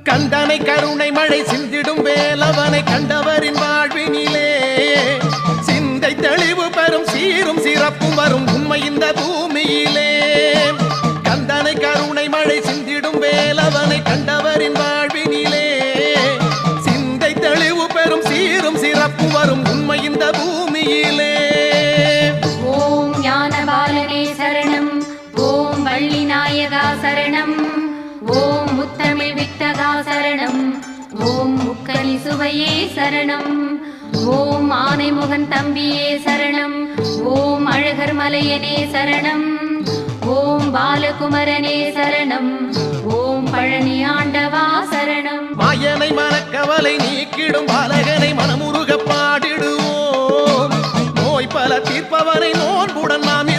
கந்தனை கருணை மழை சிந்திடும் வேலவனை கண்டவரின் வாழ்வினிலே சிந்தை தெளிவு பெறும் சீரும் சிறப்பும் வரும் உண்மை இந்த பூமியிலே. கந்தனை கருணை மழை சிந்திடும் வேலவனை கண்டவரின் வாழ்வினிலே சிந்தை தெளிவு பெறும் சீரும் சிறப்பு வரும் உண்மை இந்த பூமியிலே. ஓம் ஞானபாலனே சரணம், ஓம் வள்ளி நாயகா சரணம், ஓம் முத்தமிழ் வித்தகா சரணம், ஓம் முக்கலி சுவையே சரணம், ஓம் ஆனைமுகன் தம்பியே சரணம், ஓம் அழகர் மலையனே சரணம், ஓம் பாலகுமரனே சரணம், ஓம் பழனி ஆண்டவா சரணம். மாயனை மனக்கவலை நீக்கிடும் பாலகனை மனமுருக பாடிடுவோம், நோய் பல தீர்ப்பவனை நோன்புடன் நாம்